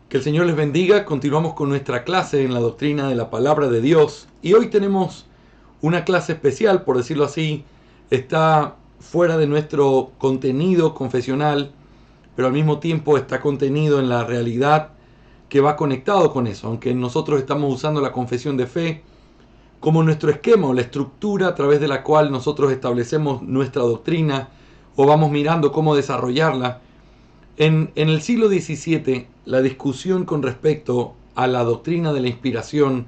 Que el Señor les bendiga. Continuamos con nuestra clase en la doctrina de la palabra de Dios. Y hoy tenemos una clase especial, por decirlo así. Está fuera de nuestro contenido confesional, pero al mismo tiempo está contenido en la realidad que va conectado con eso. Aunque nosotros estamos usando la confesión de fe como nuestro esquema o la estructura a través de la cual nosotros establecemos nuestra doctrina o vamos mirando cómo desarrollarla. En el siglo XVII, la discusión con respecto a la doctrina de la inspiración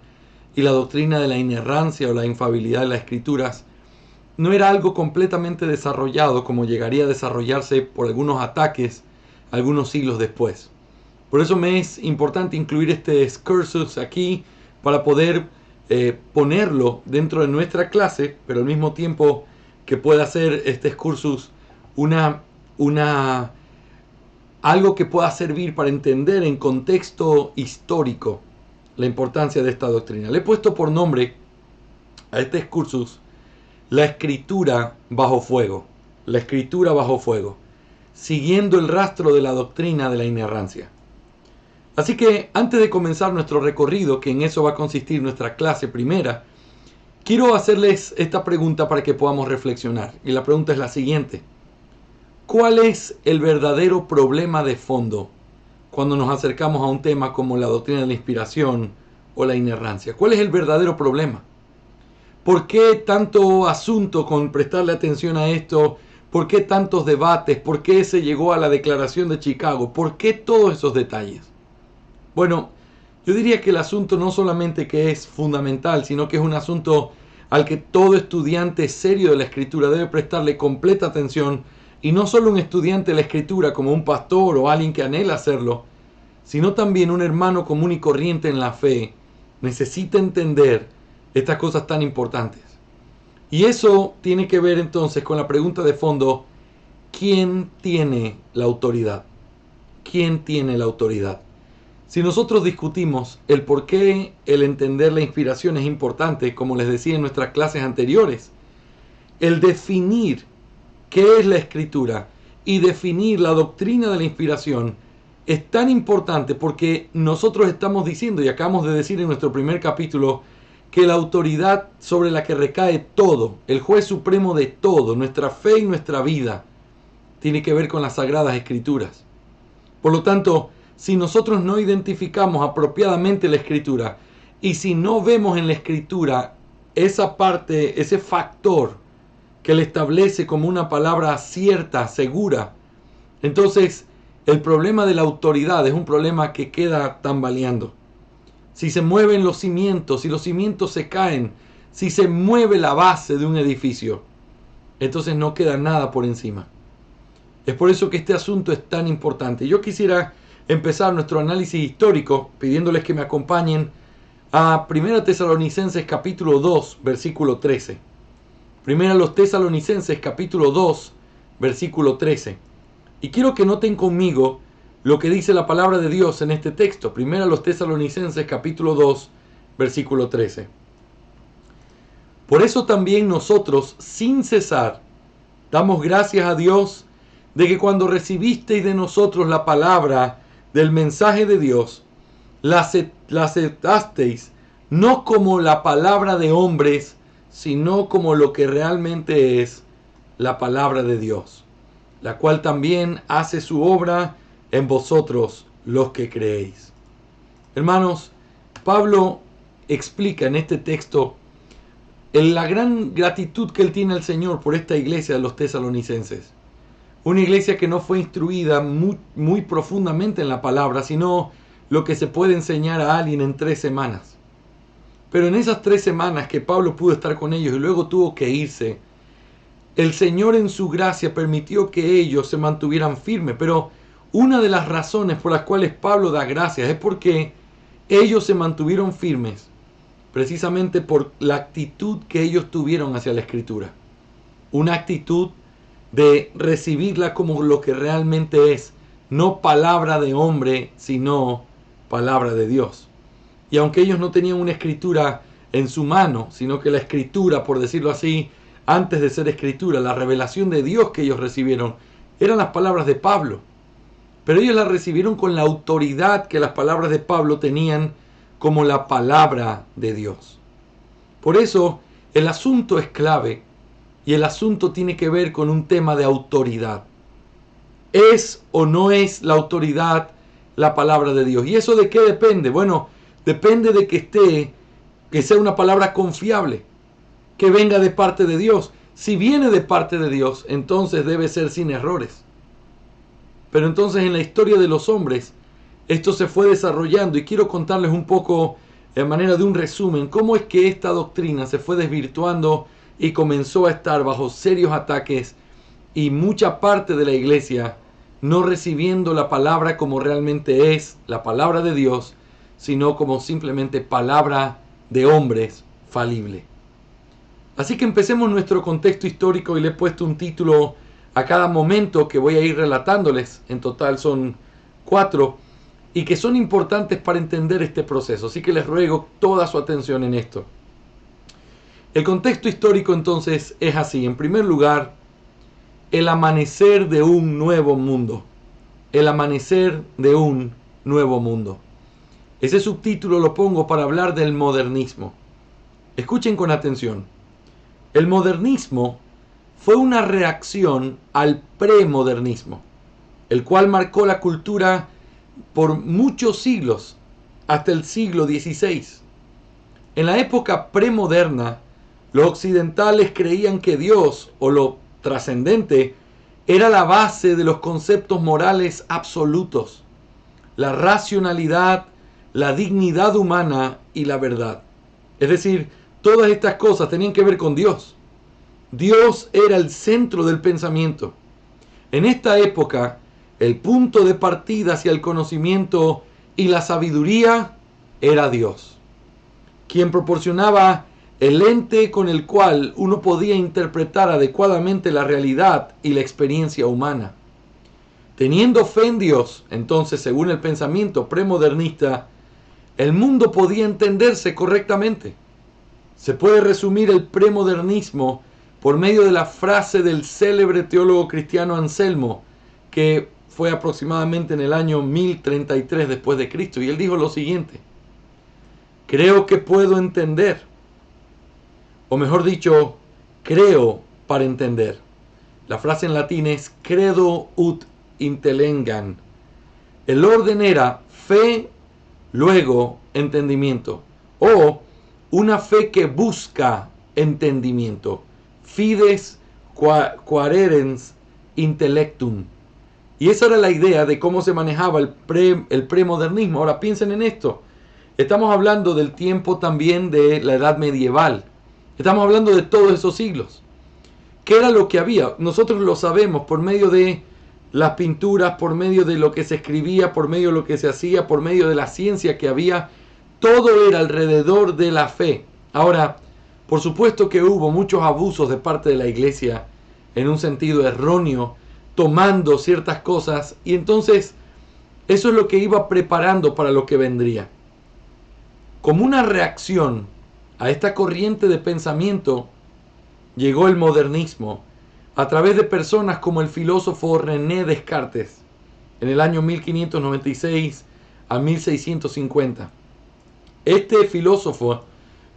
y la doctrina de la inerrancia o la infalibilidad de las escrituras no era algo completamente desarrollado como llegaría a desarrollarse por algunos ataques algunos siglos después. Por eso me es importante incluir este excursus aquí para poder ponerlo dentro de nuestra clase, pero al mismo tiempo que pueda ser este excursus algo que pueda servir para entender en contexto histórico la importancia de esta doctrina. Le he puesto por nombre a este excursus la escritura bajo fuego. La escritura bajo fuego, siguiendo el rastro de la doctrina de la inerrancia. Así que antes de comenzar nuestro recorrido, que en eso va a consistir nuestra clase primera, quiero hacerles esta pregunta para que podamos reflexionar. Y la pregunta es la siguiente: ¿cuál es el verdadero problema de fondo cuando nos acercamos a un tema como la doctrina de la inspiración o la inerrancia? ¿Cuál es el verdadero problema? ¿Por qué tanto asunto con prestarle atención a esto? ¿Por qué tantos debates? ¿Por qué se llegó a la Declaración de Chicago? ¿Por qué todos esos detalles? Bueno, yo diría que el asunto no solamente que es fundamental, sino que es un asunto al que todo estudiante serio de la Escritura debe prestarle completa atención, y no solo un estudiante de la Escritura como un pastor o alguien que anhela hacerlo, sino también un hermano común y corriente en la fe necesita entender estas cosas tan importantes. Y eso tiene que ver entonces con la pregunta de fondo: ¿quién tiene la autoridad? ¿Quién tiene la autoridad? Si nosotros discutimos el por qué el entender la inspiración es importante, como les decía en nuestras clases anteriores, el definir qué es la escritura y definir la doctrina de la inspiración es tan importante porque nosotros estamos diciendo, y acabamos de decir en nuestro primer capítulo, que la autoridad sobre la que recae todo, el juez supremo de todo, nuestra fe y nuestra vida, tiene que ver con las sagradas escrituras. Por lo tanto, si nosotros no identificamos apropiadamente la escritura y si no vemos en la escritura esa parte, ese factor que le establece como una palabra cierta, segura, entonces el problema de la autoridad es un problema que queda tambaleando. Si se mueven los cimientos, si los cimientos se caen, si se mueve la base de un edificio, entonces no queda nada por encima. Es por eso que este asunto es tan importante. Yo quisiera empezar nuestro análisis histórico pidiéndoles que me acompañen a 1 Tesalonicenses capítulo 2, versículo 13. 1 Tesalonicenses capítulo 2, versículo 13. Y quiero que noten conmigo lo que dice la palabra de Dios en este texto. 1 Tesalonicenses capítulo 2, versículo 13. Por eso también nosotros, sin cesar, damos gracias a Dios de que cuando recibisteis de nosotros la palabra del mensaje de Dios, la aceptasteis no como la palabra de hombres, sino como lo que realmente es la palabra de Dios, la cual también hace su obra en vosotros los que creéis. Hermanos, Pablo explica en este texto la gran gratitud que él tiene al Señor por esta iglesia de los tesalonicenses. Una iglesia que no fue instruida muy profundamente en la palabra, sino lo que se puede enseñar a alguien en 3 semanas. Pero en esas 3 semanas que Pablo pudo estar con ellos y luego tuvo que irse, el Señor en su gracia permitió que ellos se mantuvieran firmes. Pero una de las razones por las cuales Pablo da gracias es porque ellos se mantuvieron firmes precisamente por la actitud que ellos tuvieron hacia la Escritura. Una actitud de recibirla como lo que realmente es, no palabra de hombre, sino palabra de Dios. Y aunque ellos no tenían una escritura en su mano, sino que la escritura, por decirlo así, antes de ser escritura, la revelación de Dios que ellos recibieron, eran las palabras de Pablo. pero ellos la recibieron con la autoridad que las palabras de Pablo tenían como la palabra de Dios. Por eso el asunto es clave y el asunto tiene que ver con un tema de autoridad. ¿Es o no es la autoridad la palabra de Dios? ¿Y eso de qué depende? Bueno, depende de que sea una palabra confiable, que venga de parte de Dios. Si viene de parte de Dios, entonces debe ser sin errores. Pero entonces en la historia de los hombres, esto se fue desarrollando y quiero contarles un poco, de manera de un resumen, cómo es que esta doctrina se fue desvirtuando y comenzó a estar bajo serios ataques y mucha parte de la iglesia no recibiendo la palabra como realmente es la palabra de Dios, sino como simplemente palabra de hombres falible. Así que empecemos nuestro contexto histórico y le he puesto un título a cada momento que voy a ir relatándoles. En total son 4 y que son importantes para entender este proceso. Así que les ruego toda su atención en esto. El contexto histórico entonces es así. En primer lugar, el amanecer de un nuevo mundo. El amanecer de un nuevo mundo. Ese subtítulo lo pongo para hablar del modernismo. Escuchen con atención. El modernismo fue una reacción al premodernismo, el cual marcó la cultura por muchos siglos, hasta el siglo XVI. En la época premoderna, los occidentales creían que Dios, o lo trascendente, era la base de los conceptos morales absolutos, la racionalidad, la dignidad humana y la verdad. Es decir, todas estas cosas tenían que ver con Dios. Dios era el centro del pensamiento. En esta época, el punto de partida hacia el conocimiento y la sabiduría era Dios, quien proporcionaba el lente con el cual uno podía interpretar adecuadamente la realidad y la experiencia humana. Teniendo fe en Dios, entonces, según el pensamiento premodernista, el mundo podía entenderse correctamente. Se puede resumir el premodernismo por medio de la frase del célebre teólogo cristiano Anselmo, que fue aproximadamente en el año 1033 después de Cristo, y él dijo lo siguiente: creo que puedo entender, o mejor dicho, creo para entender. La frase en latín es credo ut intellengam. El orden era fe, luego entendimiento, o una fe que busca entendimiento. Fides quaerens intellectum. Y esa era la idea de cómo se manejaba el premodernismo. Ahora piensen en esto. Estamos hablando del tiempo también de la edad medieval. Estamos hablando de todos esos siglos. ¿Qué era lo que había? Nosotros lo sabemos por medio de las pinturas, por medio de lo que se escribía, por medio de lo que se hacía, por medio de la ciencia que había. Todo era alrededor de la fe. Ahora, por supuesto que hubo muchos abusos de parte de la iglesia en un sentido erróneo, tomando ciertas cosas, y entonces eso es lo que iba preparando para lo que vendría. Como una reacción a esta corriente de pensamiento, llegó el modernismo a través de personas como el filósofo René Descartes en el año 1596 a 1650. Este filósofo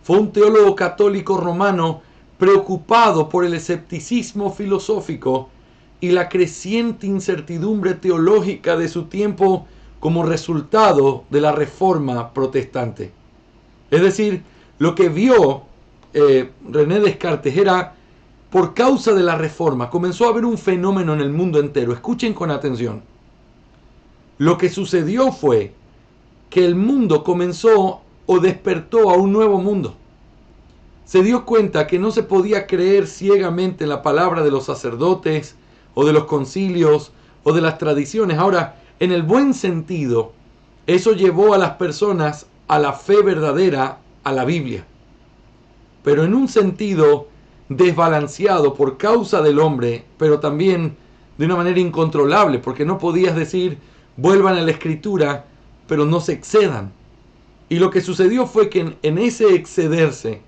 fue un teólogo católico romano preocupado por el escepticismo filosófico y la creciente incertidumbre teológica de su tiempo como resultado de la Reforma protestante. Es decir, lo que vio René Descartes era, por causa de la Reforma, comenzó a haber un fenómeno en el mundo entero. Escuchen con atención. Lo que sucedió fue que el mundo comenzó o despertó a un nuevo mundo. Se dio cuenta que no se podía creer ciegamente en la palabra de los sacerdotes o de los concilios o de las tradiciones. Ahora, en el buen sentido, eso llevó a las personas a la fe verdadera, a la Biblia. Pero en un sentido desbalanceado por causa del hombre, pero también de una manera incontrolable, porque no podías decir vuelvan a la Escritura, pero no se excedan. Y lo que sucedió fue que en ese excederse,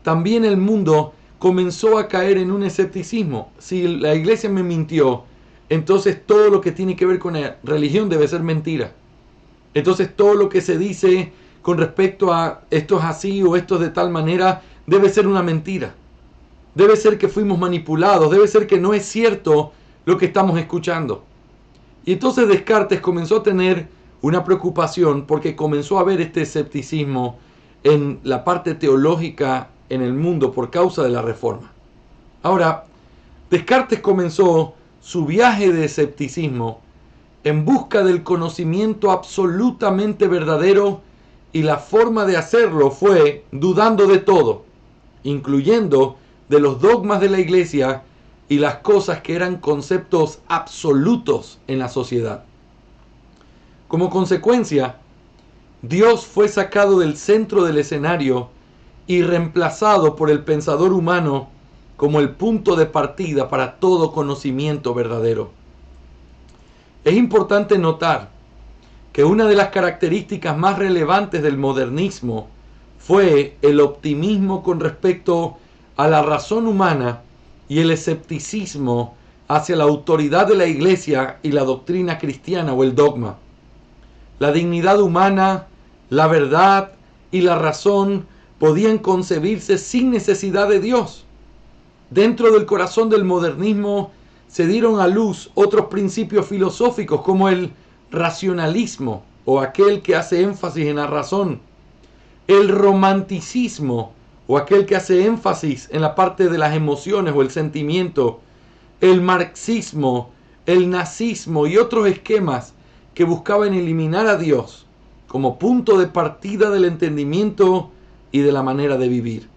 también el mundo comenzó a caer en un escepticismo. Si la iglesia me mintió entonces todo lo que tiene que ver con la religión debe ser mentira. Entonces todo lo que se dice con respecto a esto es así o esto es de tal manera debe ser una mentira. Debe ser que fuimos manipulados, debe ser que no es cierto lo que estamos escuchando. Y entonces Descartes comenzó a tener una preocupación porque comenzó a ver este escepticismo en la parte teológica en el mundo por causa de la Reforma. Ahora, Descartes comenzó su viaje de escepticismo en busca del conocimiento absolutamente verdadero, y la forma de hacerlo fue dudando de todo, incluyendo de los dogmas de la iglesia y las cosas que eran conceptos absolutos en la sociedad. Como consecuencia, Dios fue sacado del centro del escenario y reemplazado por el pensador humano como el punto de partida para todo conocimiento verdadero. Es importante notar que una de las características más relevantes del modernismo fue el optimismo con respecto a la razón humana y el escepticismo hacia la autoridad de la iglesia y la doctrina cristiana o el dogma. La dignidad humana, la verdad y la razón podían concebirse sin necesidad de Dios. Dentro del corazón del modernismo se dieron a luz otros principios filosóficos como el racionalismo, o aquel que hace énfasis en la razón, el romanticismo, o aquel que hace énfasis en la parte de las emociones o el sentimiento, el marxismo, el nazismo y otros esquemas que buscaban eliminar a Dios como punto de partida del entendimiento y de la manera de vivir.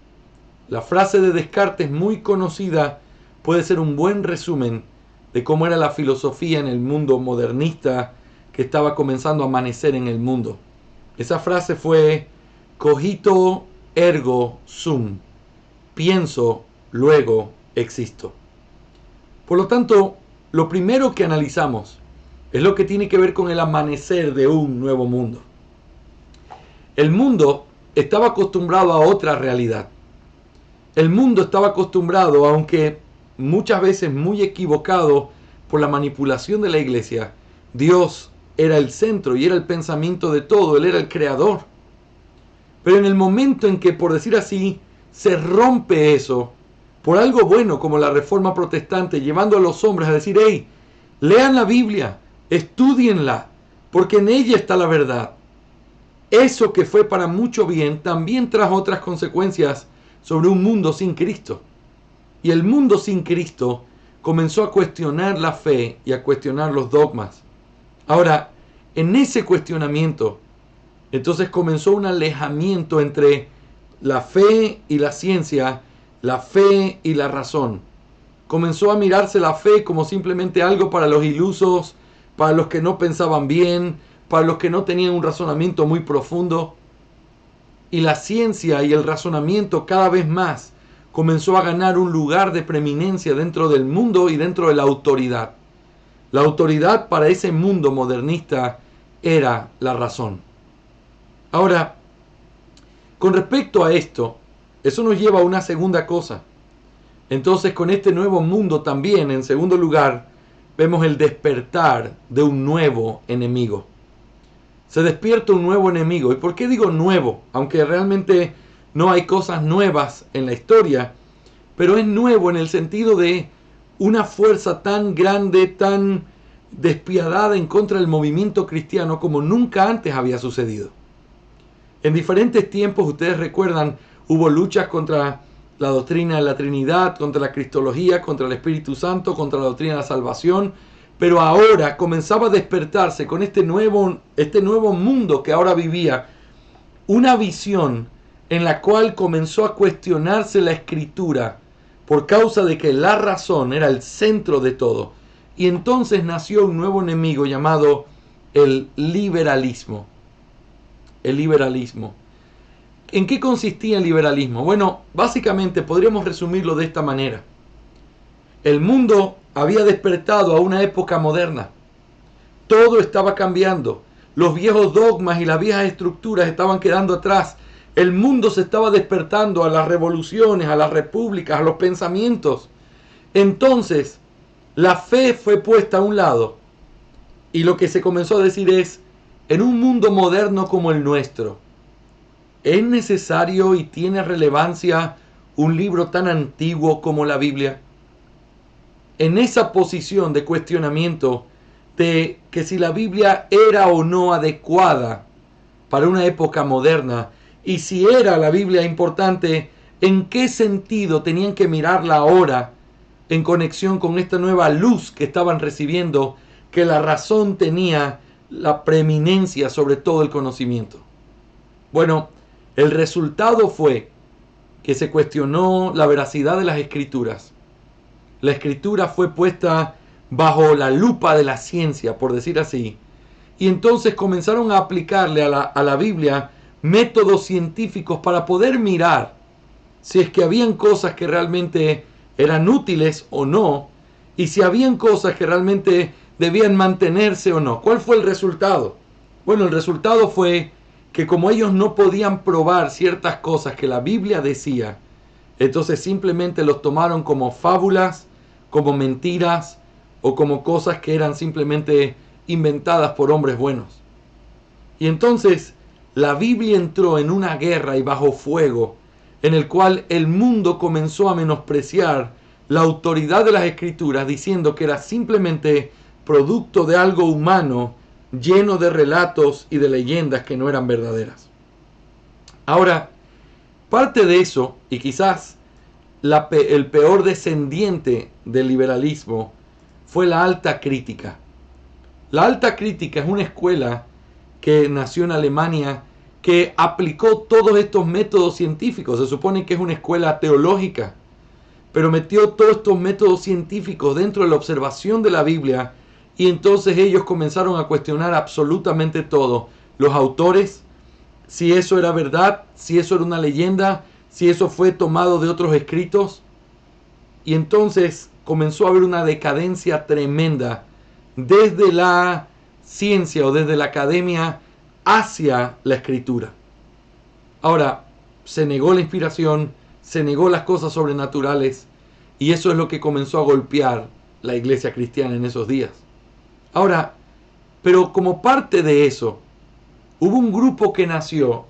La frase de Descartes, muy conocida, puede ser un buen resumen de cómo era la filosofía en el mundo modernista que estaba comenzando a amanecer en el mundo. Esa frase fue: cogito ergo sum, pienso, luego existo. Por lo tanto, lo primero que analizamos es lo que tiene que ver con el amanecer de un nuevo mundo. El mundo estaba acostumbrado a otra realidad. El mundo estaba acostumbrado, aunque muchas veces muy equivocado por la manipulación de la iglesia, Dios era el centro y era el pensamiento de todo, Él era el creador. Pero en el momento en que, por decir así, se rompe eso, por algo bueno como la Reforma Protestante, llevando a los hombres a decir: hey, lean la Biblia, estúdienla, porque en ella está la verdad. Eso que fue para mucho bien también trajo otras consecuencias sobre un mundo sin Cristo. Y el mundo sin Cristo comenzó a cuestionar la fe y a cuestionar los dogmas. Ahora, en ese cuestionamiento, entonces comenzó un alejamiento entre la fe y la ciencia, la fe y la razón. Comenzó a mirarse la fe como simplemente algo para los ilusos, para los que no pensaban bien, para los que no tenían un razonamiento muy profundo. Y la ciencia y el razonamiento cada vez más comenzó a ganar un lugar de preeminencia dentro del mundo y dentro de la autoridad. La autoridad para ese mundo modernista era la razón. Ahora, con respecto a esto, eso nos lleva a una segunda cosa. Entonces, con este nuevo mundo también, en segundo lugar, vemos el despertar de un nuevo enemigo. Se despierta un nuevo enemigo. ¿Y por qué digo nuevo? Aunque realmente no hay cosas nuevas en la historia, pero es nuevo en el sentido de una fuerza tan grande, tan despiadada en contra del movimiento cristiano como nunca antes había sucedido. En diferentes tiempos, ustedes recuerdan, hubo luchas contra la doctrina de la Trinidad, contra la Cristología, contra el Espíritu Santo, contra la doctrina de la salvación, pero ahora comenzaba a despertarse con este nuevo mundo que ahora vivía, una visión en la cual comenzó a cuestionarse la Escritura por causa de que la razón era el centro de todo. Y entonces nació un nuevo enemigo llamado el liberalismo. El liberalismo. ¿En qué consistía el liberalismo? Bueno, básicamente podríamos resumirlo de esta manera. El mundo había despertado a una época moderna. Todo estaba cambiando. Los viejos dogmas y las viejas estructuras estaban quedando atrás. El mundo se estaba despertando a las revoluciones, a las repúblicas, a los pensamientos. Entonces, La fe fue puesta a un lado y lo que se comenzó a decir es, en un mundo moderno como el nuestro, ¿es necesario y tiene relevancia un libro tan antiguo como la Biblia? En esa posición de cuestionamiento de que si la Biblia era o no adecuada para una época moderna, y si era la Biblia importante, ¿en qué sentido tenían que mirarla ahora en conexión con esta nueva luz que estaban recibiendo, que la razón tenía la preeminencia sobre todo el conocimiento? Bueno, el resultado fue que se cuestionó la veracidad de las escrituras. La escritura fue puesta bajo la lupa de la ciencia, por decir así, y entonces comenzaron a aplicarle a la Biblia métodos científicos para poder mirar si es que habían cosas que realmente eran útiles o no, y si habían cosas que realmente debían mantenerse o no. ¿Cuál fue el resultado? Bueno, el resultado fue que como ellos no podían probar ciertas cosas que la Biblia decía, entonces simplemente los tomaron como fábulas, como mentiras o como cosas que eran simplemente inventadas por hombres buenos. Y entonces la Biblia entró en una guerra y bajo fuego en el cual el mundo comenzó a menospreciar la autoridad de las escrituras, diciendo que era simplemente producto de algo humano lleno de relatos y de leyendas que no eran verdaderas. Ahora, parte de eso, y quizás el peor descendiente del liberalismo, fue la alta crítica. La alta crítica es una escuela que nació en Alemania, que aplicó todos estos métodos científicos. Se supone que es una escuela teológica, pero metió todos estos métodos científicos dentro de la observación de la Biblia, y entonces ellos comenzaron a cuestionar absolutamente todo. Los autores, si eso era verdad, si eso era una leyenda, si eso fue tomado de otros escritos. Y entonces comenzó a haber una decadencia tremenda desde la ciencia o desde la academia hacia la escritura. Ahora, se negó la inspiración, se negó las cosas sobrenaturales, y eso es lo que comenzó a golpear la iglesia cristiana en esos días. Ahora, pero como parte de eso, hubo un grupo que nació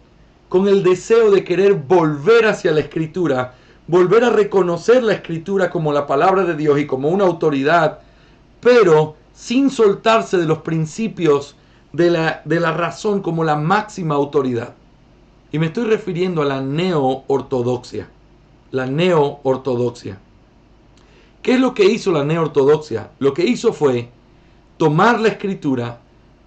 con el deseo de querer volver hacia la escritura, volver a reconocer la escritura como la palabra de Dios y como una autoridad, pero sin soltarse de los principios de la razón como la máxima autoridad. Y me estoy refiriendo a la neo-ortodoxia. La neo-ortodoxia. ¿Qué es lo que hizo la neo-ortodoxia? Lo que hizo fue tomar la escritura,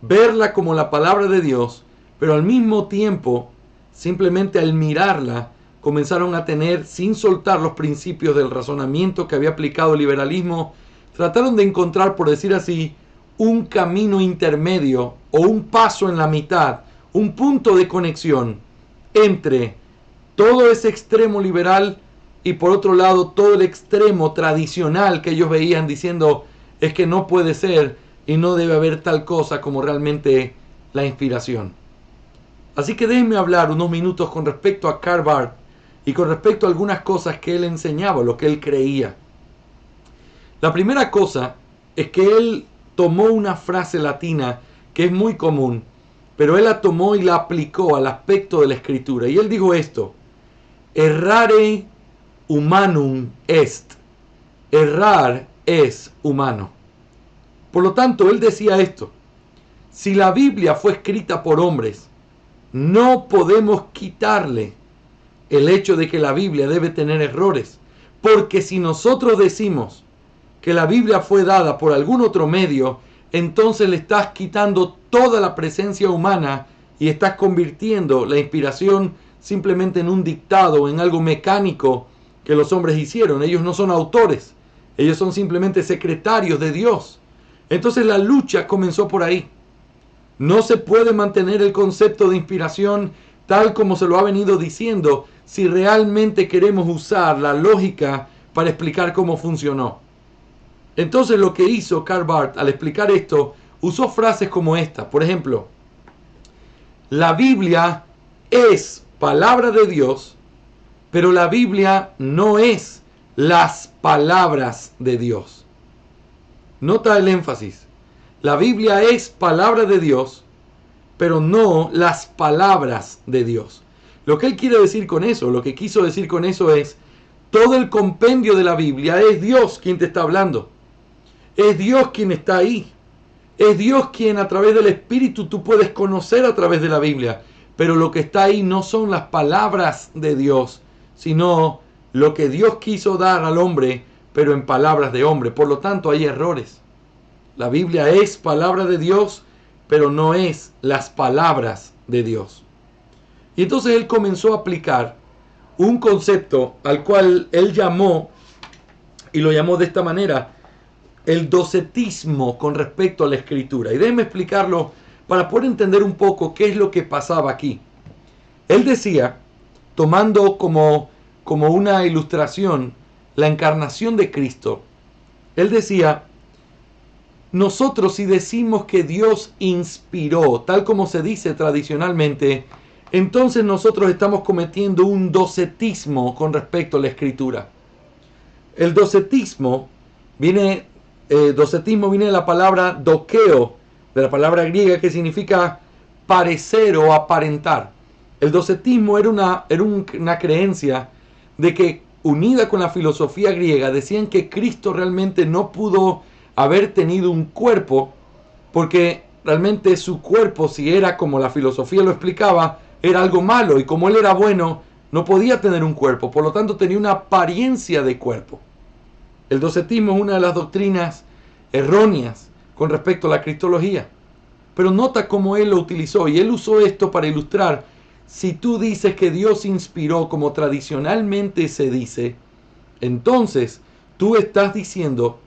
verla como la palabra de Dios, pero al mismo tiempo, simplemente al mirarla, comenzaron a tener, sin soltar los principios del razonamiento que había aplicado el liberalismo, trataron de encontrar, por decir así, un camino intermedio o un paso en la mitad, un punto de conexión entre todo ese extremo liberal y por otro lado todo el extremo tradicional que ellos veían, diciendo es que no puede ser y no debe haber tal cosa como realmente la inspiración. Así que déjenme hablar unos minutos con respecto a Karl Barth y con respecto a algunas cosas que él enseñaba, lo que él creía. La primera cosa es que él tomó una frase latina que es muy común, pero él la tomó y la aplicó al aspecto de la escritura. Y él dijo esto: errare humanum est. Errar es humano. Por lo tanto, él decía esto: si la Biblia fue escrita por hombres, no podemos quitarle el hecho de que la Biblia debe tener errores. Porque si nosotros decimos que la Biblia fue dada por algún otro medio, entonces le estás quitando toda la presencia humana y estás convirtiendo la inspiración simplemente en un dictado, en algo mecánico que los hombres hicieron. Ellos no son autores, ellos son simplemente secretarios de Dios. Entonces la lucha comenzó por ahí. No se puede mantener el concepto de inspiración tal como se lo ha venido diciendo si realmente queremos usar la lógica para explicar cómo funcionó. Entonces lo que hizo Karl Barth al explicar esto, usó frases como esta. Por ejemplo, la Biblia es palabra de Dios, pero la Biblia no es las palabras de Dios. Nota el énfasis. La Biblia es palabra de Dios, pero no las palabras de Dios. Lo que él quiere decir con eso, lo que quiso decir con eso es, todo el compendio de la Biblia es Dios quien te está hablando. Es Dios quien está ahí. Es Dios quien a través del Espíritu tú puedes conocer a través de la Biblia. Pero lo que está ahí no son las palabras de Dios, sino lo que Dios quiso dar al hombre, pero en palabras de hombre. Por lo tanto, hay errores. La Biblia es palabra de Dios, pero no es las palabras de Dios. Y entonces él comenzó a aplicar un concepto al cual él llamó, y lo llamó de esta manera, el docetismo con respecto a la escritura. Y déjenme explicarlo para poder entender un poco qué es lo que pasaba aquí. Él decía, tomando como una ilustración la encarnación de Cristo, él decía, nosotros si decimos que Dios inspiró, tal como se dice tradicionalmente, entonces nosotros estamos cometiendo un docetismo con respecto a la escritura. El docetismo viene de la palabra dokeo, de la palabra griega que significa parecer o aparentar. El docetismo era una creencia de que, unida con la filosofía griega, decían que Cristo realmente no pudo haber tenido un cuerpo, porque realmente su cuerpo, si era como la filosofía lo explicaba, era algo malo, y como él era bueno, no podía tener un cuerpo, por lo tanto tenía una apariencia de cuerpo. El docetismo es una de las doctrinas erróneas con respecto a la cristología. Pero nota cómo él lo utilizó, y él usó esto para ilustrar, si tú dices que Dios inspiró como tradicionalmente se dice, entonces tú estás diciendo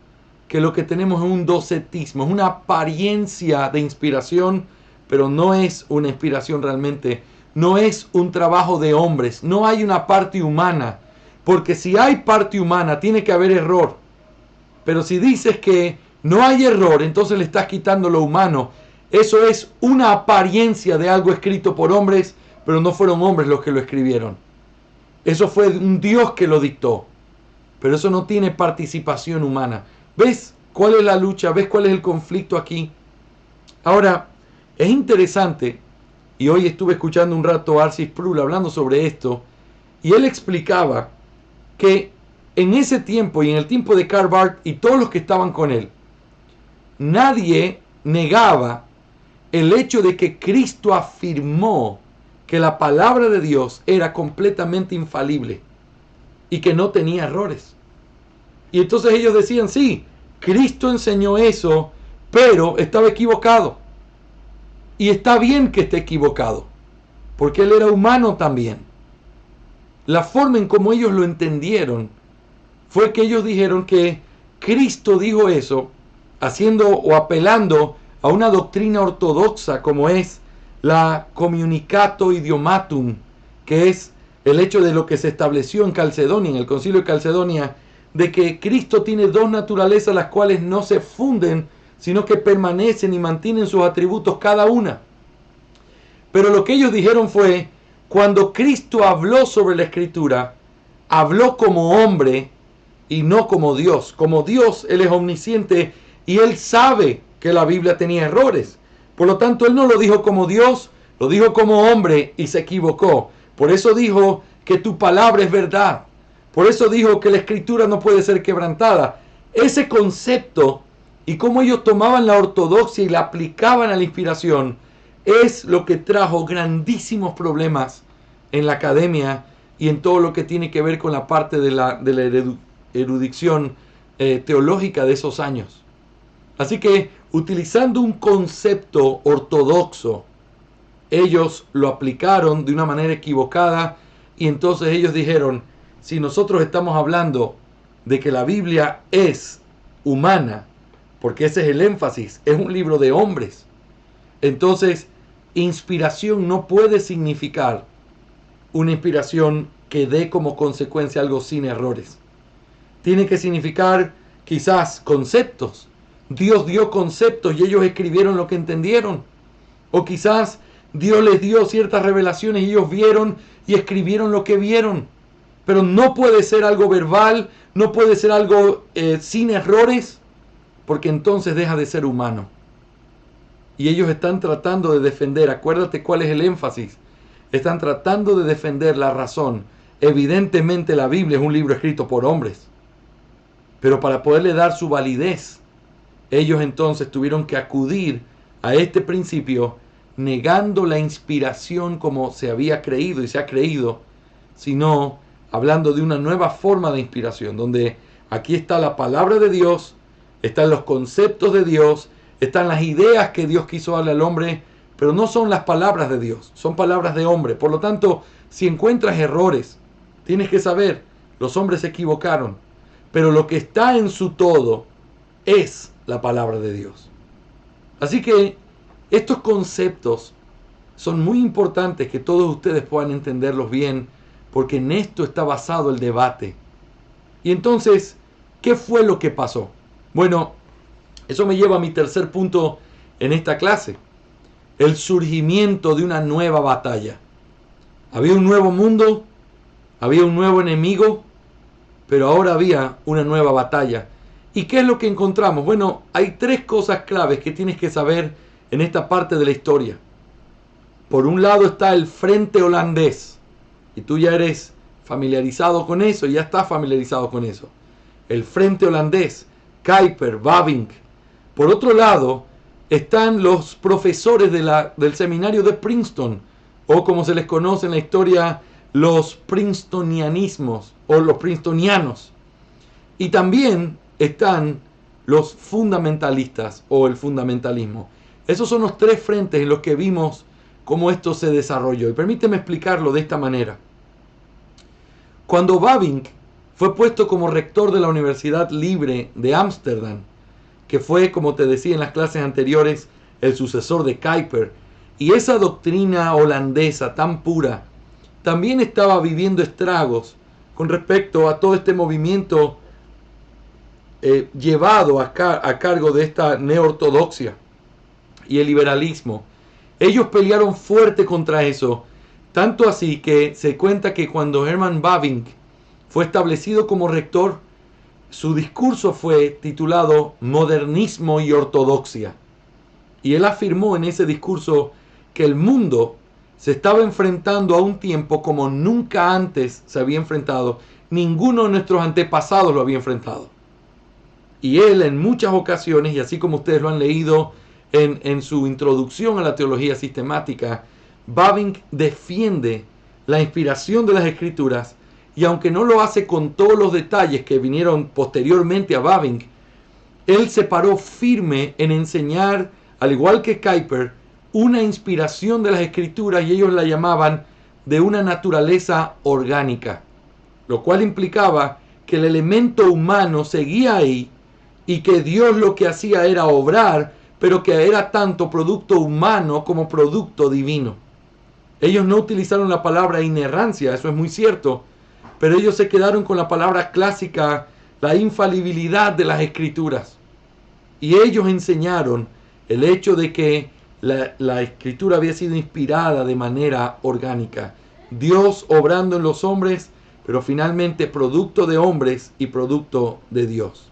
que lo que tenemos es un docetismo, es una apariencia de inspiración, pero no es una inspiración realmente, no es un trabajo de hombres, no hay una parte humana, porque si hay parte humana tiene que haber error. Pero si dices que no hay error, entonces le estás quitando lo humano. Eso es una apariencia de algo escrito por hombres, pero no fueron hombres los que lo escribieron. Eso fue un Dios que lo dictó, pero eso no tiene participación humana. ¿Ves cuál es la lucha? ¿Ves cuál es el conflicto aquí? Ahora, es interesante, y hoy estuve escuchando un rato a R.C. Sproul hablando sobre esto, y él explicaba que en ese tiempo y en el tiempo de Karl Barth y todos los que estaban con él, nadie negaba el hecho de que Cristo afirmó que la palabra de Dios era completamente infalible y que no tenía errores. Y entonces ellos decían, sí, Cristo enseñó eso, pero estaba equivocado. Y está bien que esté equivocado, porque él era humano también. La forma en cómo ellos lo entendieron fue que ellos dijeron que Cristo dijo eso haciendo o apelando a una doctrina ortodoxa como es la communicato idiomatum, que es el hecho de lo que se estableció en Calcedonia, en el concilio de Calcedonia, de que Cristo tiene dos naturalezas las cuales no se funden, sino que permanecen y mantienen sus atributos cada una. Pero lo que ellos dijeron fue, cuando Cristo habló sobre la Escritura, habló como hombre y no como Dios. Como Dios, Él es omnisciente y Él sabe que la Biblia tenía errores. Por lo tanto, Él no lo dijo como Dios, lo dijo como hombre y se equivocó. Por eso dijo que tu palabra es verdad. Por eso dijo que la Escritura no puede ser quebrantada. Ese concepto y cómo ellos tomaban la ortodoxia y la aplicaban a la inspiración es lo que trajo grandísimos problemas en la academia y en todo lo que tiene que ver con la parte de la erudición teológica de esos años. Así que, utilizando un concepto ortodoxo, ellos lo aplicaron de una manera equivocada y entonces ellos dijeron, si nosotros estamos hablando de que la Biblia es humana, porque ese es el énfasis, es un libro de hombres, entonces inspiración no puede significar una inspiración que dé como consecuencia algo sin errores. Tiene que significar quizás conceptos. Dios dio conceptos y ellos escribieron lo que entendieron. O quizás Dios les dio ciertas revelaciones y ellos vieron y escribieron lo que vieron. Pero no puede ser algo verbal, no puede ser algo sin errores, porque entonces deja de ser humano. Y ellos están tratando de defender, acuérdate cuál es el énfasis, están tratando de defender la razón. Evidentemente la Biblia es un libro escrito por hombres, pero para poderle dar su validez, ellos entonces tuvieron que acudir a este principio negando la inspiración como se había creído y se ha creído, sino hablando de una nueva forma de inspiración, donde aquí está la palabra de Dios, están los conceptos de Dios, están las ideas que Dios quiso darle al hombre, pero no son las palabras de Dios, son palabras de hombre. Por lo tanto, si encuentras errores, tienes que saber, los hombres se equivocaron, pero lo que está en su todo es la palabra de Dios. Así que estos conceptos son muy importantes que todos ustedes puedan entenderlos bien, porque en esto está basado el debate. Y entonces, ¿qué fue lo que pasó? Bueno, eso me lleva a mi tercer punto en esta clase. El surgimiento de una nueva batalla. Había un nuevo mundo, había un nuevo enemigo, pero ahora había una nueva batalla. ¿Y qué es lo que encontramos? Bueno, hay tres cosas claves que tienes que saber en esta parte de la historia. Por un lado está el frente holandés, y tú ya eres familiarizado con eso, ya estás familiarizado con eso. El frente holandés, Kuyper, Bavinck. Por otro lado están los profesores del seminario de Princeton, o como se les conoce en la historia, los princetonianismos, o los princetonianos. Y también están los fundamentalistas, o el fundamentalismo. Esos son los tres frentes en los que vimos cómo esto se desarrolló. Y permíteme explicarlo de esta manera. Cuando Bavinck fue puesto como rector de la Universidad Libre de Ámsterdam, que fue, como te decía en las clases anteriores, el sucesor de Kuyper, y esa doctrina holandesa tan pura también estaba viviendo estragos con respecto a todo este movimiento llevado a cargo de esta neortodoxia y el liberalismo. Ellos pelearon fuerte contra eso, tanto así que se cuenta que cuando Herman Bavinck fue establecido como rector, su discurso fue titulado Modernismo y Ortodoxia. Y él afirmó en ese discurso que el mundo se estaba enfrentando a un tiempo como nunca antes se había enfrentado. Ninguno de nuestros antepasados lo había enfrentado. Y él en muchas ocasiones, y así como ustedes lo han leído en su introducción a la teología sistemática, Bavinck defiende la inspiración de las Escrituras, y aunque no lo hace con todos los detalles que vinieron posteriormente a Bavinck, él se paró firme en enseñar, al igual que Kuyper, una inspiración de las Escrituras, y ellos la llamaban de una naturaleza orgánica, lo cual implicaba que el elemento humano seguía ahí y que Dios lo que hacía era obrar, pero que era tanto producto humano como producto divino. Ellos no utilizaron la palabra inerrancia, eso es muy cierto, pero ellos se quedaron con la palabra clásica, la infalibilidad de las Escrituras. Y ellos enseñaron el hecho de que la Escritura había sido inspirada de manera orgánica. Dios obrando en los hombres, pero finalmente producto de hombres y producto de Dios.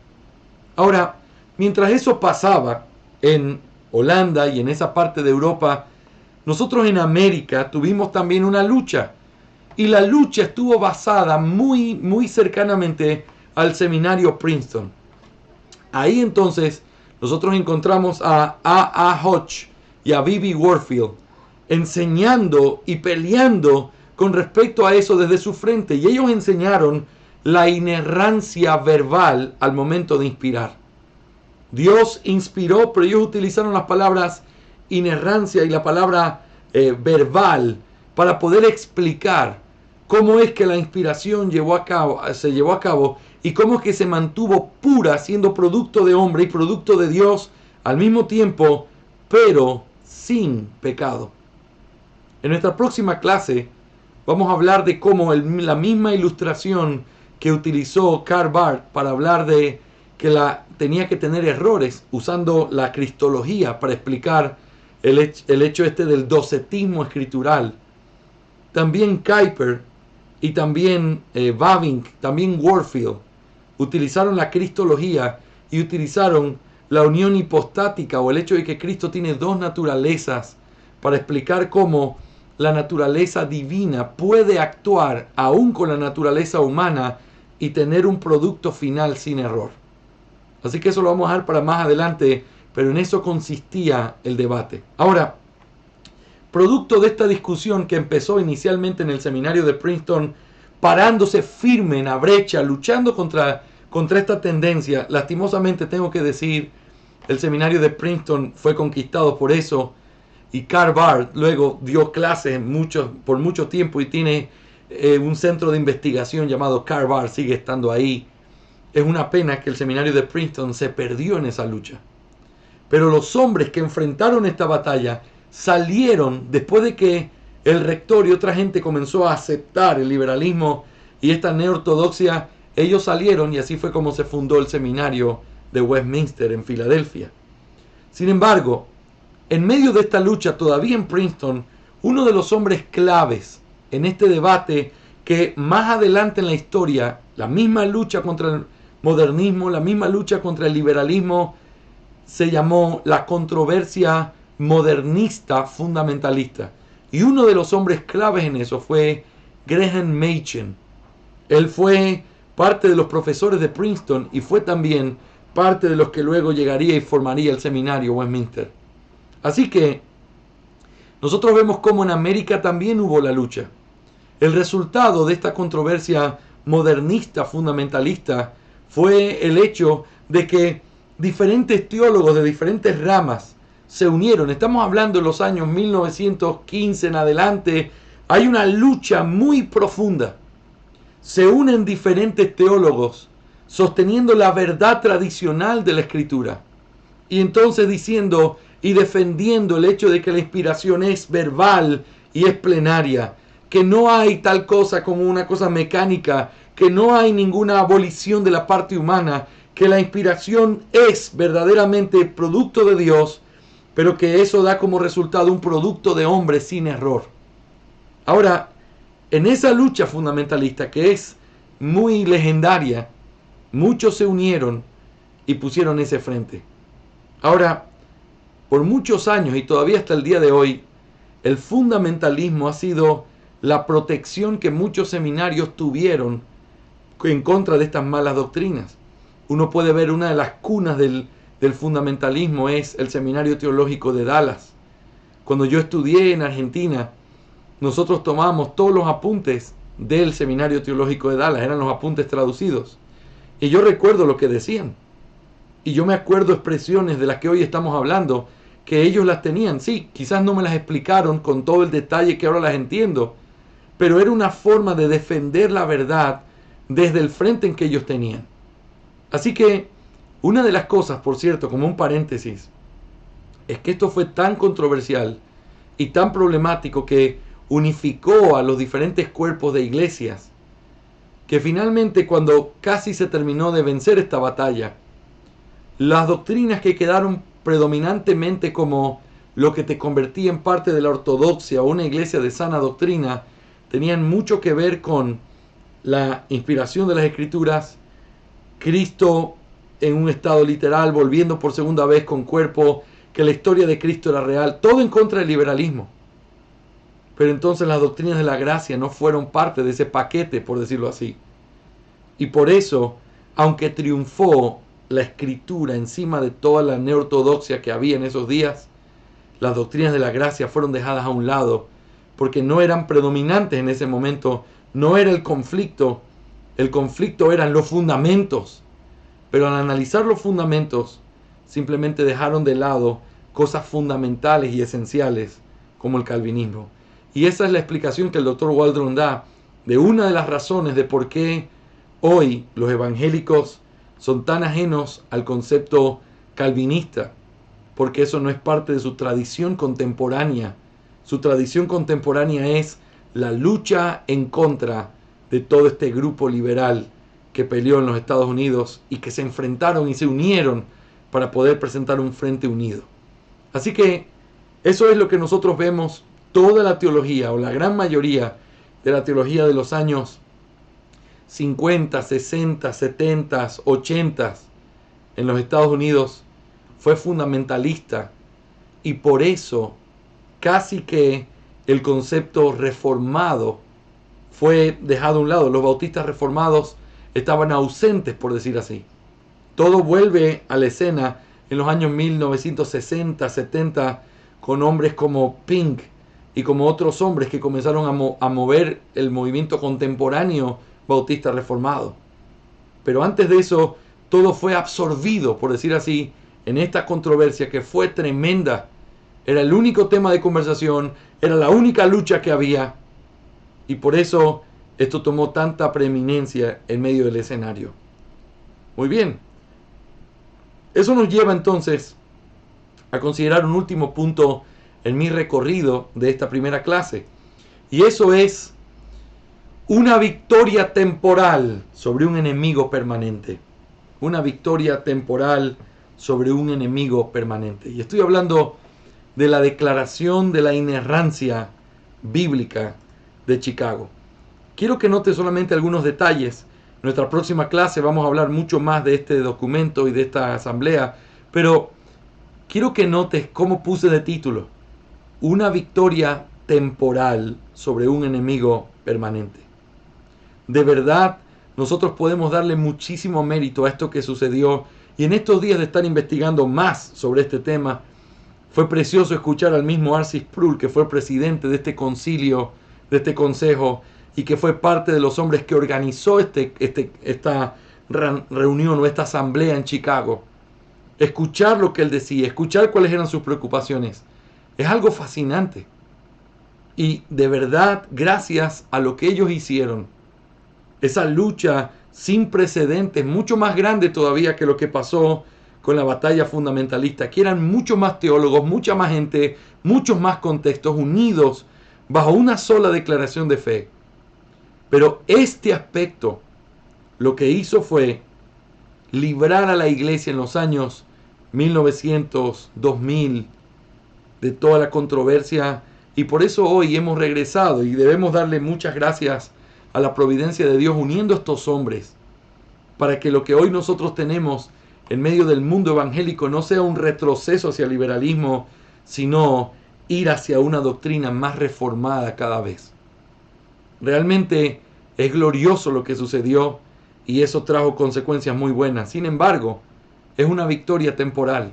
Ahora, mientras eso pasaba en Holanda y en esa parte de Europa, nosotros en América tuvimos también una lucha. Y la lucha estuvo basada muy cercanamente al seminario Princeton. Ahí entonces nosotros encontramos a A. Hodge y a B.B. Warfield enseñando y peleando con respecto a eso desde su frente. Y ellos enseñaron la inerrancia verbal al momento de inspirar. Dios inspiró, pero ellos utilizaron las palabras inerrancia y la palabra verbal para poder explicar cómo es que la inspiración se llevó a cabo y cómo es que se mantuvo pura, siendo producto de hombre y producto de Dios al mismo tiempo, pero sin pecado. En nuestra próxima clase vamos a hablar de cómo la misma ilustración que utilizó Karl Barth para hablar de que tenía que tener errores, usando la cristología para explicar el hecho del docetismo escritural. También Kuyper y también Bavinck, también Warfield, utilizaron la cristología y utilizaron la unión hipostática o el hecho de que Cristo tiene dos naturalezas para explicar cómo la naturaleza divina puede actuar aún con la naturaleza humana y tener un producto final sin error. Así que eso lo vamos a ver para más adelante, pero en eso consistía el debate. Ahora, producto de esta discusión que empezó inicialmente en el seminario de Princeton, parándose firme en la brecha, luchando contra esta tendencia, lastimosamente tengo que decir, el seminario de Princeton fue conquistado por eso, y Karl Barth luego dio clases por mucho tiempo y tiene un centro de investigación llamado Karl Barth, sigue estando ahí. Es una pena que el seminario de Princeton se perdió en esa lucha. Pero los hombres que enfrentaron esta batalla salieron después de que el rector y otra gente comenzó a aceptar el liberalismo y esta neortodoxia. Ellos salieron y así fue como se fundó el seminario de Westminster en Filadelfia. Sin embargo, en medio de esta lucha, todavía en Princeton, uno de los hombres claves en este debate, que más adelante en la historia, la misma lucha contra el modernismo, la misma lucha contra el liberalismo, se llamó la controversia modernista fundamentalista. Y uno de los hombres claves en eso fue Graham Machen. Él fue parte de los profesores de Princeton y fue también parte de los que luego llegaría y formaría el seminario Westminster. Así que nosotros vemos cómo en América también hubo la lucha. El resultado de esta controversia modernista fundamentalista fue el hecho de que diferentes teólogos de diferentes ramas se unieron. Estamos hablando de los años 1915 en adelante. Hay una lucha muy profunda. Se unen diferentes teólogos sosteniendo la verdad tradicional de la Escritura. Y entonces diciendo y defendiendo el hecho de que la inspiración es verbal y es plenaria, que no hay tal cosa como una cosa mecánica, que no hay ninguna abolición de la parte humana, que la inspiración es verdaderamente producto de Dios, pero que eso da como resultado un producto de hombre sin error. Ahora, en esa lucha fundamentalista que es muy legendaria, muchos se unieron y pusieron ese frente. Ahora, por muchos años y todavía hasta el día de hoy, el fundamentalismo ha sido la protección que muchos seminarios tuvieron en contra de estas malas doctrinas. Uno puede ver una de las cunas del fundamentalismo es el Seminario Teológico de Dallas. Cuando yo estudié en Argentina, nosotros tomábamos todos los apuntes del Seminario Teológico de Dallas, eran los apuntes traducidos. Y yo recuerdo lo que decían. Y yo me acuerdo expresiones de las que hoy estamos hablando, que ellos las tenían. Sí, quizás no me las explicaron con todo el detalle que ahora las entiendo, pero era una forma de defender la verdad desde el frente en que ellos tenían. Así que una de las cosas, por cierto, como un paréntesis, es que esto fue tan controversial y tan problemático que unificó a los diferentes cuerpos de iglesias, que finalmente cuando casi se terminó de vencer esta batalla, las doctrinas que quedaron predominantemente como lo que te convertía en parte de la ortodoxia o una iglesia de sana doctrina, tenían mucho que ver con la inspiración de las Escrituras, Cristo en un estado literal, volviendo por segunda vez con cuerpo, que la historia de Cristo era real, todo en contra del liberalismo. Pero entonces las doctrinas de la gracia no fueron parte de ese paquete, por decirlo así. Y por eso, aunque triunfó la Escritura encima de toda la neortodoxia que había en esos días, las doctrinas de la gracia fueron dejadas a un lado, porque no eran predominantes en ese momento, no era el conflicto eran los fundamentos. Pero al analizar los fundamentos, simplemente dejaron de lado cosas fundamentales y esenciales como el calvinismo. Y esa es la explicación que el Dr. Waldron da de una de las razones de por qué hoy los evangélicos son tan ajenos al concepto calvinista, porque eso no es parte de su tradición contemporánea. Su tradición contemporánea es la lucha en contra de todo este grupo liberal que peleó en los Estados Unidos y que se enfrentaron y se unieron para poder presentar un frente unido. Así que eso es lo que nosotros vemos. Toda la teología o la gran mayoría de la teología de los años 50, 60, 70, 80 en los Estados Unidos fue fundamentalista y por eso casi que el concepto reformado fue dejado a un lado. Los bautistas reformados estaban ausentes, por decir así. Todo vuelve a la escena en los años 1960, 70, con hombres como Pink y como otros hombres que comenzaron a mover el movimiento contemporáneo bautista reformado. Pero antes de eso, todo fue absorbido, por decir así, en esta controversia que fue tremenda. Era el único tema de conversación, era la única lucha que había, y por eso esto tomó tanta preeminencia en medio del escenario. Muy bien. Eso nos lleva entonces a considerar un último punto en mi recorrido de esta primera clase. Y eso es una victoria temporal sobre un enemigo permanente. Una victoria temporal sobre un enemigo permanente. Y estoy hablando de la declaración de la inerrancia bíblica de Chicago. Quiero que note solamente algunos detalles. En nuestra próxima clase vamos a hablar mucho más de este documento y de esta asamblea, pero quiero que notes cómo puse de título: una victoria temporal sobre un enemigo permanente. De verdad, nosotros podemos darle muchísimo mérito a esto que sucedió, y en estos días de estar investigando más sobre este tema, fue precioso escuchar al mismo R.C. Sproul, que fue el presidente de este concilio, de este consejo, y que fue parte de los hombres que organizó esta reunión o esta asamblea en Chicago. Escuchar lo que él decía, escuchar cuáles eran sus preocupaciones, es algo fascinante. Y de verdad, gracias a lo que ellos hicieron, esa lucha sin precedentes, mucho más grande todavía que lo que pasó con la batalla fundamentalista, que eran muchos más teólogos, mucha más gente, muchos más contextos unidos bajo una sola declaración de fe. Pero este aspecto lo que hizo fue librar a la iglesia en los años 1900, 2000 de toda la controversia, y por eso hoy hemos regresado y debemos darle muchas gracias a la providencia de Dios uniendo a estos hombres para que lo que hoy nosotros tenemos en medio del mundo evangélico no sea un retroceso hacia el liberalismo, sino ir hacia una doctrina más reformada cada vez. Realmente es glorioso lo que sucedió y eso trajo consecuencias muy buenas. Sin embargo, es una victoria temporal.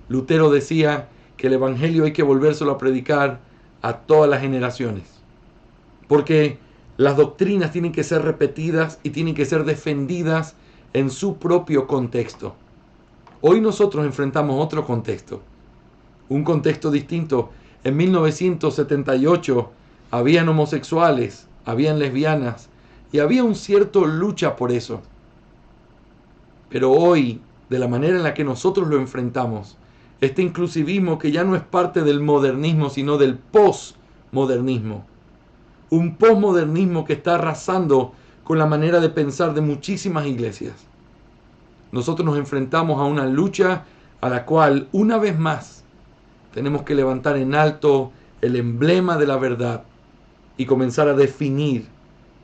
Lutero decía que el evangelio hay que volvérselo a predicar a todas las generaciones, porque las doctrinas tienen que ser repetidas y tienen que ser defendidas en su propio contexto. Hoy nosotros enfrentamos otro contexto, un contexto distinto. En 1978 habían homosexuales, habían lesbianas y había un cierto lucha por eso. Pero hoy, de la manera en la que nosotros lo enfrentamos, este inclusivismo que ya no es parte del modernismo, sino del posmodernismo. Un posmodernismo que está arrasando con la manera de pensar de muchísimas iglesias. Nosotros nos enfrentamos a una lucha a la cual, una vez más, tenemos que levantar en alto el emblema de la verdad y comenzar a definir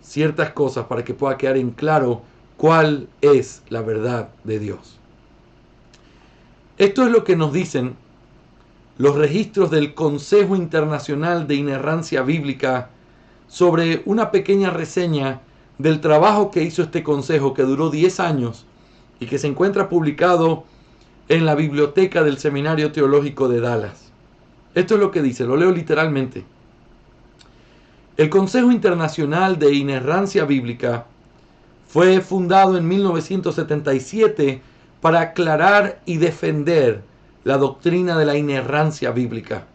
ciertas cosas para que pueda quedar en claro cuál es la verdad de Dios. Esto es lo que nos dicen los registros del Consejo Internacional de Inerrancia Bíblica sobre una pequeña reseña del trabajo que hizo este consejo, que duró 10 años y que se encuentra publicado en la biblioteca del Seminario Teológico de Dallas. Esto es lo que dice, lo leo literalmente. El Consejo Internacional de Inerrancia Bíblica fue fundado en 1977 para aclarar y defender la doctrina de la inerrancia bíblica.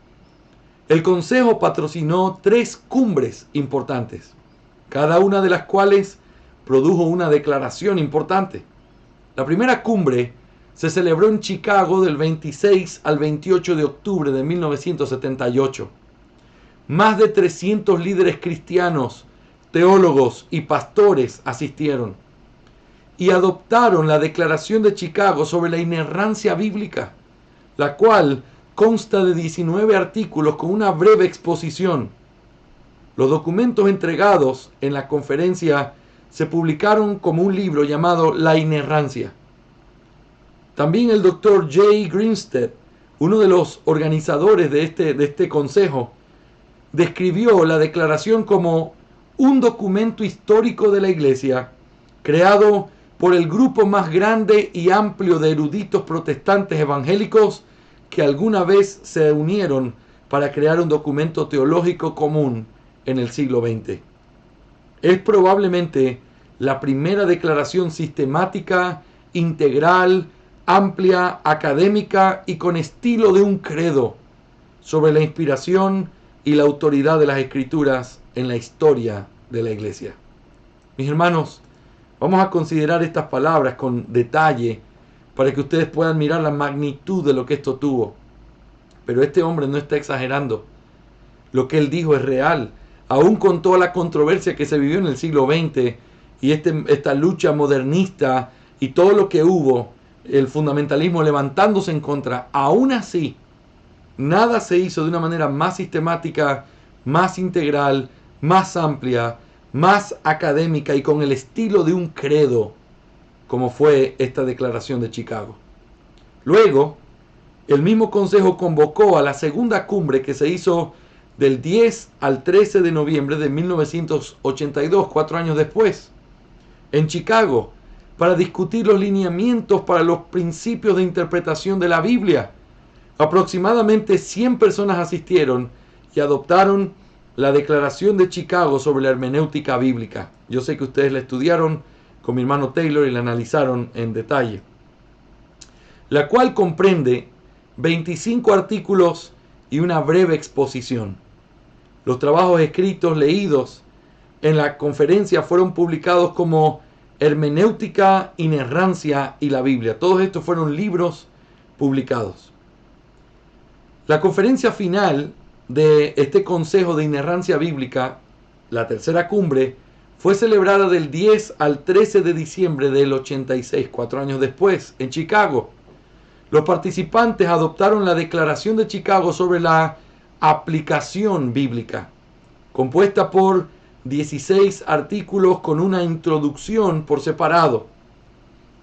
El Consejo patrocinó 3 cumbres importantes, cada una de las cuales produjo una declaración importante. La primera cumbre se celebró en Chicago del 26 al 28 de octubre de 1978. Más de 300 líderes cristianos, teólogos y pastores asistieron y adoptaron la Declaración de Chicago sobre la inerrancia bíblica, la cual consta de 19 artículos con una breve exposición. Los documentos entregados en la conferencia se publicaron como un libro llamado La Inerrancia. También el doctor Jay Greenstead, uno de los organizadores de este consejo, describió la declaración como un documento histórico de la Iglesia creado por el grupo más grande y amplio de eruditos protestantes evangélicos que alguna vez se unieron para crear un documento teológico común en el siglo XX. Es probablemente la primera declaración sistemática, integral, amplia, académica y con estilo de un credo sobre la inspiración y la autoridad de las Escrituras en la historia de la Iglesia. Mis hermanos, vamos a considerar estas palabras con detalle para que ustedes puedan mirar la magnitud de lo que esto tuvo. Pero este hombre no está exagerando. Lo que él dijo es real. Aún con toda la controversia que se vivió en el siglo XX y esta lucha modernista y todo lo que hubo, el fundamentalismo levantándose en contra, aún así, nada se hizo de una manera más sistemática, más integral, más amplia, más académica y con el estilo de un credo, como fue esta declaración de Chicago. Luego, el mismo consejo convocó a la segunda cumbre que se hizo del 10 al 13 de noviembre de 1982, 4 años después, en Chicago, para discutir los lineamientos para los principios de interpretación de la Biblia. Aproximadamente 100 personas asistieron y adoptaron la Declaración de Chicago sobre la hermenéutica bíblica. Yo sé que ustedes la estudiaron con mi hermano Taylor y la analizaron en detalle. La cual comprende 25 artículos y una breve exposición. Los trabajos escritos leídos en la conferencia fueron publicados como Hermenéutica, Inerrancia y la Biblia. Todos estos fueron libros publicados. La conferencia final de este Consejo de Inerrancia Bíblica, la tercera cumbre, fue celebrada del 10 al 13 de diciembre del 86, 4 años después, en Chicago. Los participantes adoptaron la Declaración de Chicago sobre la aplicación bíblica, compuesta por 16 artículos con una introducción por separado.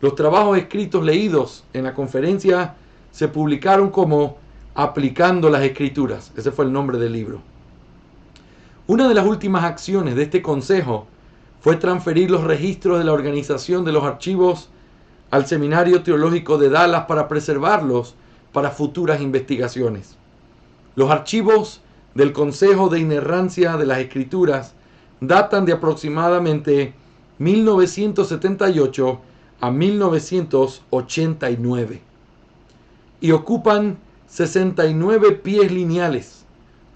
Los trabajos escritos leídos en la conferencia se publicaron como Aplicando las Escrituras. Ese fue el nombre del libro. Una de las últimas acciones de este consejo fue transferir los registros de la organización de los archivos al Seminario Teológico de Dallas para preservarlos para futuras investigaciones. Los archivos del Consejo de Inerrancia de las Escrituras datan de aproximadamente 1978 a 1989 y ocupan 69 pies lineales.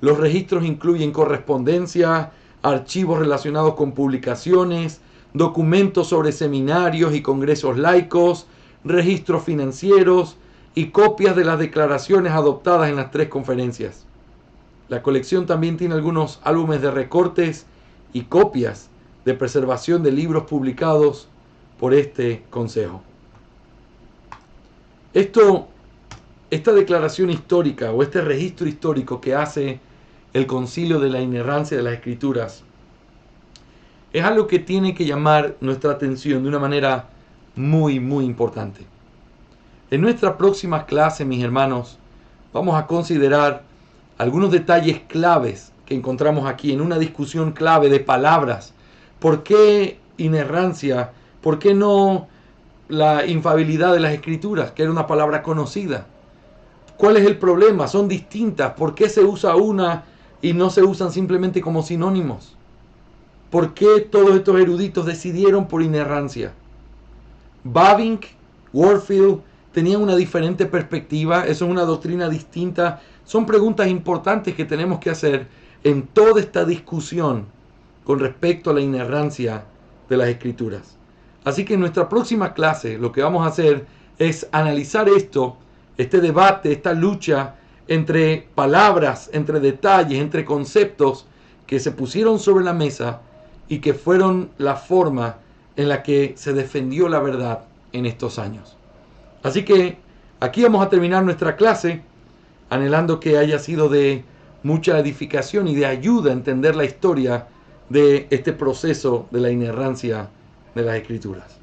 Los registros incluyen correspondencia, archivos relacionados con publicaciones, documentos sobre seminarios y congresos laicos, registros financieros y copias de las declaraciones adoptadas en las 3 conferencias. La colección también tiene algunos álbumes de recortes y copias de preservación de libros publicados por este consejo. Esta declaración histórica o este registro histórico que hace el Concilio de la Inerrancia de las Escrituras es algo que tiene que llamar nuestra atención de una manera muy, muy importante. En nuestra próxima clase, mis hermanos, vamos a considerar algunos detalles claves que encontramos aquí en una discusión clave de palabras. ¿Por qué inerrancia? ¿Por qué no la infalibilidad de las Escrituras, que era una palabra conocida? ¿Cuál es el problema? Son distintas. ¿Por qué se usa una y no se usan simplemente como sinónimos? ¿Por qué todos estos eruditos decidieron por inerrancia? Bavinck, Warfield tenían una diferente perspectiva. Eso es una doctrina distinta. Son preguntas importantes que tenemos que hacer en toda esta discusión con respecto a la inerrancia de las Escrituras. Así que en nuestra próxima clase lo que vamos a hacer es analizar este debate, esta lucha entre palabras, entre detalles, entre conceptos que se pusieron sobre la mesa y que fueron la forma en la que se defendió la verdad en estos años. Así que aquí vamos a terminar nuestra clase, anhelando que haya sido de mucha edificación y de ayuda a entender la historia de este proceso de la inerrancia de las Escrituras.